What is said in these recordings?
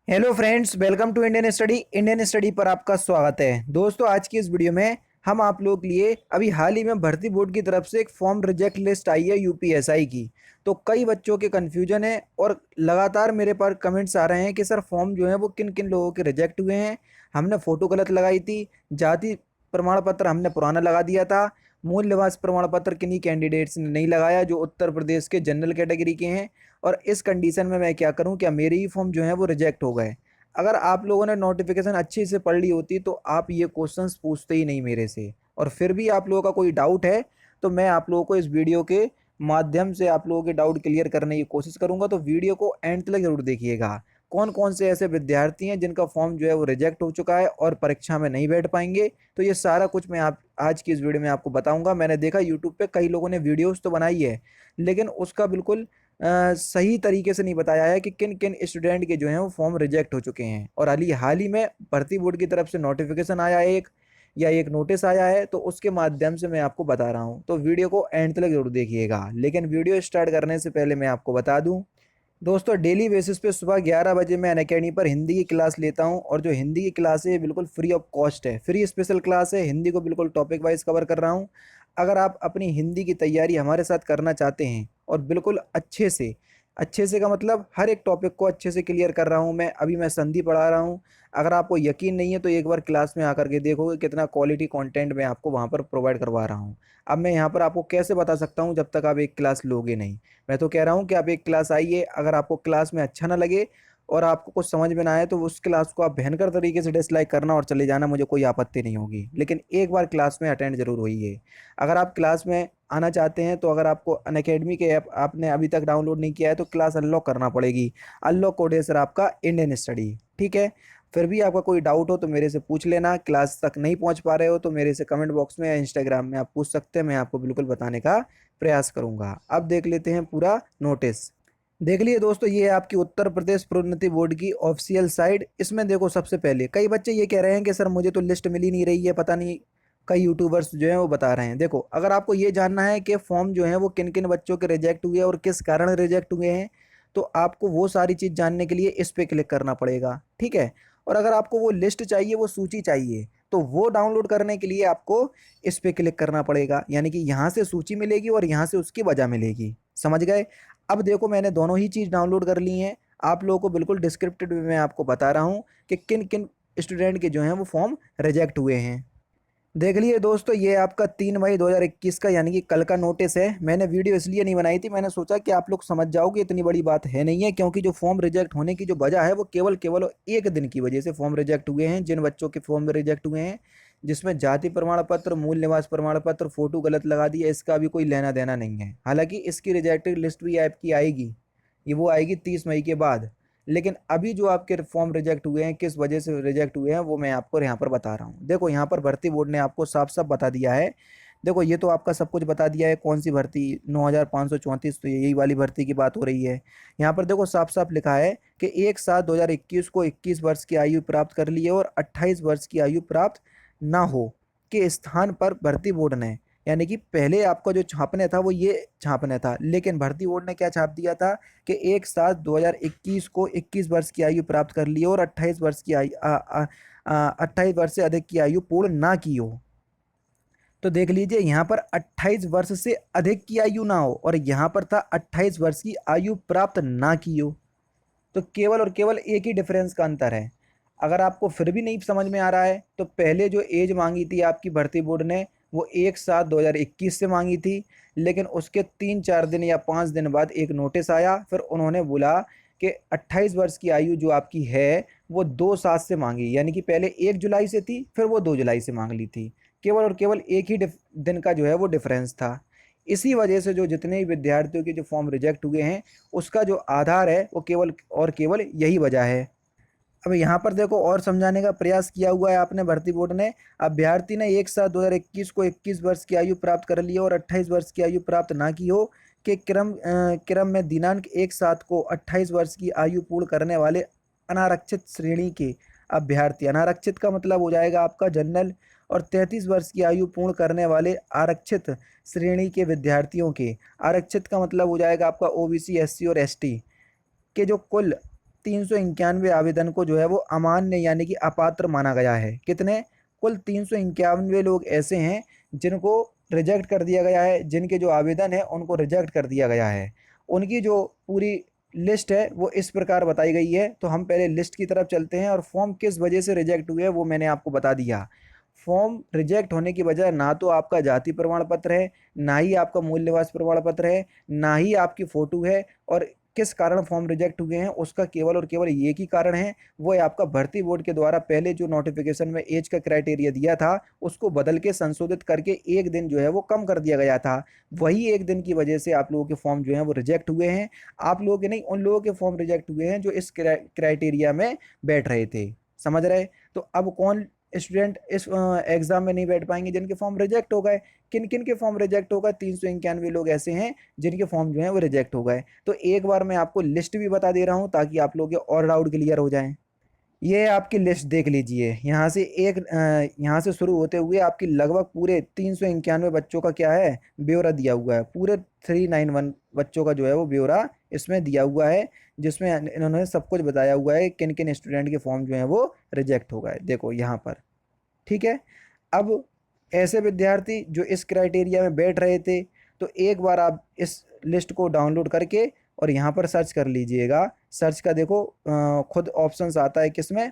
Hello friends, welcome to Indian study पर आपका स्वागत है। दोस्तों, आज की इस वीडियो में हम आप लोगों के लिए अभी हाल ही में भर्ती बोर्ड की तरफ से एक फॉर्म रिजेक्ट लिस्ट आई है यूपीएसआई की। तो कई बच्चों के कन्फ्यूजन है और लगातार मेरे पास कमेंट्स आ रहे हैं कि सर फॉर्म जो है वो किन किन लोगों के रिजेक्ट हुए हैं। हमने फ़ोटो गलत लगाई थी, जाति प्रमाण पत्र हमने पुराना लगा दिया था, मूल निवास प्रमाण पत्र किन्हीं कैंडिडेट्स ने नहीं लगाया जो उत्तर प्रदेश के जनरल कैटेगरी के हैं। और इस कंडीशन में मैं क्या करूं, क्या मेरे ही फॉर्म जो है वो रिजेक्ट हो गए। अगर आप लोगों ने नोटिफिकेशन अच्छे से पढ़ ली होती तो आप ये क्वेश्चंस पूछते ही नहीं मेरे से। और फिर भी आप लोगों का कोई डाउट है तो मैं आप लोगों को इस वीडियो के माध्यम से आप लोगों के डाउट क्लियर करने की कोशिश करूंगा। तो वीडियो को एंड तक जरूर देखिएगा। कौन कौन से ऐसे विद्यार्थी हैं जिनका फॉर्म जो है वो रिजेक्ट हो चुका है और परीक्षा में नहीं बैठ पाएंगे, तो ये सारा कुछ मैं आप आज की इस वीडियो में आपको बताऊंगा। मैंने देखा यूट्यूब पे कई लोगों ने वीडियोस तो बनाई है, लेकिन उसका बिल्कुल सही तरीके से नहीं बताया है कि किन किन स्टूडेंट के जो हैं वो फॉर्म रिजेक्ट हो चुके हैं। और हाल ही में भर्ती बोर्ड की तरफ से नोटिफिकेशन आया है एक नोटिस आया है, तो उसके माध्यम से मैं आपको बता रहा हूँ। तो वीडियो को एंड तक जरूर देखिएगा। लेकिन वीडियो स्टार्ट करने से पहले मैं आपको बता दूं, दोस्तों डेली बेसिस पे सुबह 11 बजे मैं अनअकैडमी पर हिंदी की क्लास लेता हूं। और जो हिंदी की क्लास है ये बिल्कुल फ्री ऑफ कॉस्ट है, फ्री स्पेशल क्लास है। हिंदी को बिल्कुल टॉपिक वाइज कवर कर रहा हूं। अगर आप अपनी हिंदी की तैयारी हमारे साथ करना चाहते हैं और बिल्कुल अच्छे से का मतलब हर एक टॉपिक को अच्छे से क्लियर कर रहा हूं मैं। अभी मैं संधि पढ़ा रहा हूं। अगर आपको यकीन नहीं है तो एक बार क्लास में आकर के देखोगे कितना क्वालिटी कंटेंट मैं आपको वहां पर प्रोवाइड करवा रहा हूं। अब मैं यहाँ पर आपको कैसे बता सकता हूँ जब तक आप एक क्लास लोगे नहीं। मैं तो कह रहा हूँ कि आप एक क्लास आइए। अगर आपको क्लास में अच्छा ना लगे और आपको कुछ समझ में ना आए तो उस क्लास को आप भयंकर तरीके से डिसलाइक करना और चले जाना, मुझे कोई आपत्ति नहीं होगी। लेकिन एक बार क्लास में अटेंड जरूर होइए। अगर आप क्लास में आना चाहते हैं तो अगर आपको अनअकैडमी के ऐप आपने अभी तक डाउनलोड नहीं किया है तो क्लास अनलॉक करना पड़ेगी। अनलॉक कोड है सर आपका इंडियन स्टडी, ठीक है। फिर भी आपका कोई डाउट हो तो मेरे से पूछ लेना। क्लास तक नहीं पहुंच पा रहे हो तो मेरे से कमेंट बॉक्स में या इंस्टाग्राम में आप पूछ सकते हैं, मैं आपको बिल्कुल बताने का प्रयास करूंगा। अब देख लेते हैं पूरा नोटिस। देख लिए दोस्तों, ये है आपकी उत्तर प्रदेश प्रोन्नति बोर्ड की ऑफिशियल साइट। इसमें देखो, सबसे पहले कई बच्चे ये कह रहे हैं कि सर मुझे तो लिस्ट मिल ही नहीं रही है, पता नहीं। कई यूट्यूबर्स जो हैं वो बता रहे हैं। देखो, अगर आपको ये जानना है कि फॉर्म जो है वो किन किन बच्चों के रिजेक्ट हुए और किस कारण रिजेक्ट हुए हैं, तो आपको वो सारी चीज़ जानने के लिए इस पे क्लिक करना पड़ेगा, ठीक है। और अगर आपको वो लिस्ट चाहिए, वो सूची चाहिए, तो वो डाउनलोड करने के लिए आपको इस पे क्लिक करना पड़ेगा। यानी कि यहाँ से सूची मिलेगी और यहाँ से उसकी वजह मिलेगी। समझ गए। अब देखो, मैंने दोनों ही चीज़ डाउनलोड कर ली हैं। आप लोगों को बिल्कुल डिस्क्रिप्टिव में मैं आपको बता रहा हूँ कि किन किन स्टूडेंट के जो हैं वो फॉर्म रिजेक्ट हुए हैं। देख लिए दोस्तों, ये आपका 3 मई 2021 का यानी कि कल का नोटिस है। मैंने वीडियो इसलिए नहीं बनाई थी, मैंने सोचा कि आप लोग समझ जाओगे, इतनी बड़ी बात है नहीं है। क्योंकि जो फॉर्म रिजेक्ट होने की जो वजह है वो केवल केवल एक दिन की वजह से फॉर्म रिजेक्ट हुए हैं। जिन बच्चों के फॉर्म रिजेक्ट हुए हैं जिसमें जाति प्रमाण पत्र, मूल निवास प्रमाण पत्र, फोटो गलत लगा दिया, इसका भी कोई लेना देना नहीं है। हालांकि इसकी रिजेक्टेड लिस्ट भी आपकी आएगी, ये वो आएगी 30 मई के बाद। लेकिन अभी जो आपके फॉर्म रिजेक्ट हुए हैं, किस वजह से रिजेक्ट हुए हैं, वो मैं आपको यहाँ पर बता रहा हूँ। देखो, यहाँ पर भर्ती बोर्ड ने आपको साफ साफ बता दिया है। देखो, ये तो आपका सब कुछ बता दिया है। कौन सी भर्ती, 9534, तो यही वाली भर्ती की बात हो रही है। यहाँ पर देखो साफ साफ लिखा है कि 1/7/2021 को 21 वर्ष की आयु प्राप्त कर ली है और 28 वर्ष की आयु प्राप्त ना हो के स्थान पर भर्ती बोर्ड ने, यानी कि पहले आपका जो छापने था वो ये छापने था, लेकिन भर्ती बोर्ड ने क्या छाप दिया था कि 1/7/2021 को 21 वर्ष की आयु प्राप्त कर ली हो और 28 वर्ष की आयु 28 वर्ष से अधिक की आयु पूर्ण ना की हो। तो देख लीजिए, यहाँ पर 28 वर्ष से अधिक की आयु ना हो और यहाँ पर था 28 वर्ष की आयु प्राप्त ना की हो। तो केवल और केवल एक ही डिफरेंस का अंतर है। अगर आपको फिर भी नहीं समझ में आ रहा है तो पहले जो एज मांगी थी आपकी भर्ती बोर्ड ने वो 1/7/2021 से मांगी थी। लेकिन उसके 3-4 दिन या 5 दिन बाद एक नोटिस आया, फिर उन्होंने बोला कि 28 वर्ष की आयु जो आपकी है वो 2/7 से मांगी। यानी कि पहले 1 जुलाई से थी, फिर वो 2 जुलाई से मांग ली थी। केवल और केवल एक ही दिन का जो है वो डिफरेंस था। इसी वजह से जो जितने भी विद्यार्थियों के जो फॉर्म रिजेक्ट हुए हैं उसका जो आधार है वो केवल और केवल यही वजह है। अब यहाँ पर देखो, और समझाने का प्रयास किया हुआ है आपने भर्ती बोर्ड ने। अभ्यर्थी ने 1/7/2021 को 21 वर्ष की आयु प्राप्त कर ली हो और 28 वर्ष की आयु प्राप्त ना की हो के क्रम में दिनांक 1/7 को 28 वर्ष की आयु पूर्ण करने वाले अनारक्षित श्रेणी के अभ्यर्थी, अनारक्षित का मतलब हो जाएगा आपका जनरल, और 33 वर्ष की आयु पूर्ण करने वाले आरक्षित श्रेणी के विद्यार्थियों के, आरक्षित का मतलब हो जाएगा आपका ओबीसी, एससी और एसटी के जो कुल 391 आवेदन को जो है वो अमान्य यानी कि अपात्र माना गया है। कितने? कुल 391 लोग ऐसे हैं जिनको रिजेक्ट कर दिया गया है, जिनके जो आवेदन है उनको रिजेक्ट कर दिया गया है। उनकी जो पूरी लिस्ट है वो इस प्रकार बताई गई है। तो हम पहले लिस्ट की तरफ चलते हैं और फॉर्म किस वजह से रिजेक्ट हुए वो मैंने आपको बता दिया। फॉर्म रिजेक्ट होने की वजह ना तो आपका जाति प्रमाण पत्र है, ना ही आपका मूल निवास प्रमाण पत्र है, ना ही आपकी फ़ोटो है, और किस कारण फॉर्म रिजेक्ट हुए हैं उसका केवल और केवल एक ही कारण है, वो है आपका भर्ती बोर्ड के द्वारा पहले जो नोटिफिकेशन में एज का क्राइटेरिया दिया था उसको बदल के संशोधित करके एक दिन जो है वो कम कर दिया गया था। वही एक दिन की वजह से आप लोगों के फॉर्म जो हैं वो रिजेक्ट हुए हैं। आप लोगों के नहीं, उन लोगों के फॉर्म रिजेक्ट हुए हैं जो इस क्राइटेरिया में बैठ रहे थे। समझ रहे? तो अब कौन स्टूडेंट इस एग्जाम में नहीं बैठ पाएंगे? जिनके फॉर्म रिजेक्ट हो गए। किन किन के फॉर्म रिजेक्ट हो गए? 391 लोग ऐसे हैं जिनके फॉर्म जो हैं वो रिजेक्ट हो गए। तो एक बार मैं आपको लिस्ट भी बता दे रहा हूं ताकि आप लोगों के और डाउट क्लियर हो जाएं। ये है आपकी लिस्ट, देख लीजिए। यहाँ से शुरू होते हुए आपकी लगभग पूरे 391 बच्चों का क्या है, ब्यौरा दिया हुआ है। पूरे 391 बच्चों का जो है वो ब्यौरा इसमें दिया हुआ है, जिसमें इन्होंने सब कुछ बताया हुआ है किन किन स्टूडेंट के फॉर्म जो हैं वो रिजेक्ट हो गए। देखो यहाँ पर, ठीक है। अब ऐसे विद्यार्थी जो इस क्राइटेरिया में बैठ रहे थे, तो एक बार आप इस लिस्ट को डाउनलोड करके और यहाँ पर सर्च कर लीजिएगा। सर्च का देखो खुद ऑप्शंस आता है किसमें,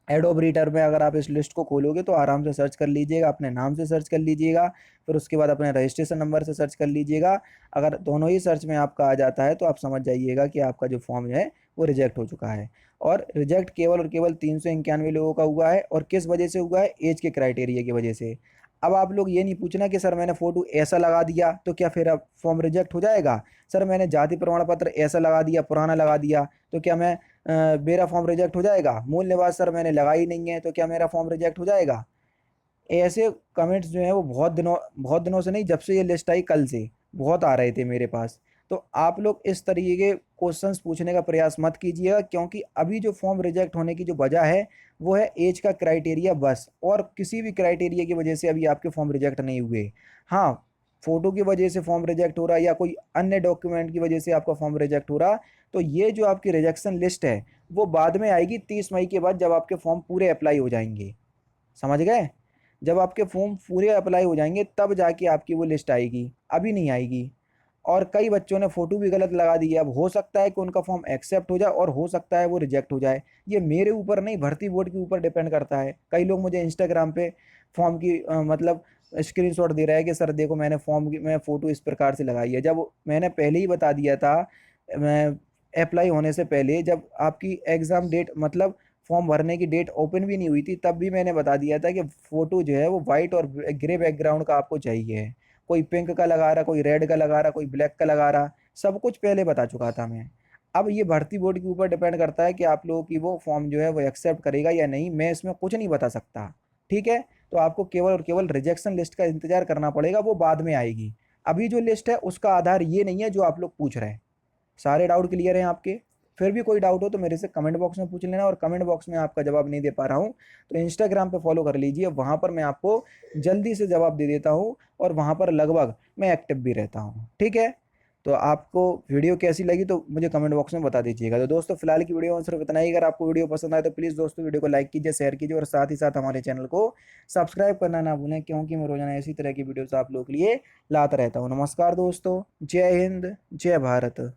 एडोब रीडर में। अगर आप इस लिस्ट को खोलोगे तो आराम से सर्च कर लीजिएगा, अपने नाम से सर्च कर लीजिएगा, फिर उसके बाद अपने रजिस्ट्रेशन नंबर से सर्च कर लीजिएगा। अगर दोनों ही सर्च में आपका आ जाता है तो आप समझ जाइएगा कि आपका जो फॉर्म है वो रिजेक्ट हो चुका है। और रिजेक्ट केवल और केवल 391 लोगों का हुआ है। और किस वजह से हुआ है? एज के क्राइटेरिया की वजह से। अब आप लोग ये नहीं पूछना कि सर मैंने फ़ोटो ऐसा लगा दिया तो क्या फिर अब फॉर्म रिजेक्ट हो जाएगा। सर मैंने जाति प्रमाण पत्र ऐसा लगा दिया, पुराना लगा दिया, तो क्या मेरा फॉर्म रिजेक्ट हो जाएगा। मूल निवास सर मैंने लगा ही नहीं है तो क्या मेरा फॉर्म रिजेक्ट हो जाएगा। ऐसे कमेंट्स जो हैं वो बहुत दिनों से नहीं, जब से ये लिस्ट आई कल से बहुत आ रहे थे मेरे पास। तो आप लोग इस तरीके के क्वेश्चंस पूछने का प्रयास मत कीजिएगा, क्योंकि अभी जो फॉर्म रिजेक्ट होने की जो वजह है वो है एज का क्राइटेरिया बस, और किसी भी क्राइटेरिया की वजह से अभी आपके फॉर्म रिजेक्ट नहीं हुए। हाँ, फ़ोटो की वजह से फॉर्म रिजेक्ट हो रहा है या कोई अन्य डॉक्यूमेंट की वजह से आपका फॉर्म रिजेक्ट हो रहा, तो ये जो आपकी रिजेक्शन लिस्ट है वो बाद में आएगी 30 मई के बाद, जब आपके फॉर्म पूरे अप्लाई हो जाएंगे। समझ गए? जब आपके फॉर्म पूरे अप्लाई हो जाएंगे तब जाके आपकी वो लिस्ट आएगी, अभी नहीं आएगी। और कई बच्चों ने फ़ोटो भी गलत लगा दी है। अब हो सकता है कि उनका फॉर्म एक्सेप्ट हो जाए और हो सकता है वो रिजेक्ट हो जाए। ये मेरे ऊपर नहीं, भर्ती बोर्ड के ऊपर डिपेंड करता है। कई लोग मुझे इंस्टाग्राम पे फॉर्म की मतलब स्क्रीनशॉट दे रहा है कि सर देखो मैंने फॉर्म की मैं फ़ोटो इस प्रकार से लगाई है, जब मैंने पहले ही बता दिया था। मैं अप्लाई होने से पहले जब आपकी एग्ज़ाम डेट मतलब फॉर्म भरने की डेट ओपन भी नहीं हुई थी, तब भी मैंने बता दिया था कि फ़ोटो जो है वो वाइट और ग्रे बैकग्राउंड का आपको चाहिए। कोई पिंक का लगा रहा, कोई रेड का लगा रहा, कोई ब्लैक का लगा रहा, सब कुछ पहले बता चुका था मैं। अब ये भर्ती बोर्ड के ऊपर डिपेंड करता है कि आप लोगों की वो फॉर्म जो है वो एक्सेप्ट करेगा या नहीं। मैं इसमें कुछ नहीं बता सकता, ठीक है। तो आपको केवल और केवल रिजेक्शन लिस्ट का इंतजार करना पड़ेगा, वो बाद में आएगी। अभी जो लिस्ट है उसका आधार ये नहीं है जो आप लोग पूछ रहे हैं। सारे डाउट क्लियर हैं आपके? फिर भी कोई डाउट हो तो मेरे से कमेंट बॉक्स में पूछ लेना, और कमेंट बॉक्स में आपका जवाब नहीं दे पा रहा हूँ तो इंस्टाग्राम पे फॉलो कर लीजिए, वहाँ पर मैं आपको जल्दी से जवाब दे देता हूँ, और वहाँ पर लगभग मैं एक्टिव भी रहता हूँ, ठीक है। तो आपको वीडियो कैसी लगी तो मुझे कमेंट बॉक्स में बता दीजिएगा। तो दोस्तों फिलहाल की वीडियो में सिर्फ इतना ही। अगर आपको वीडियो पसंद आए तो प्लीज़ दोस्तों वीडियो को लाइक कीजिए, शेयर कीजिए, और साथ ही साथ हमारे चैनल को सब्सक्राइब करना ना भूलें, क्योंकि मैं रोजाना इसी तरह की वीडियोस आप लोगों के लिए लाता रहता हूँ। नमस्कार दोस्तों, जय हिंद, जय भारत।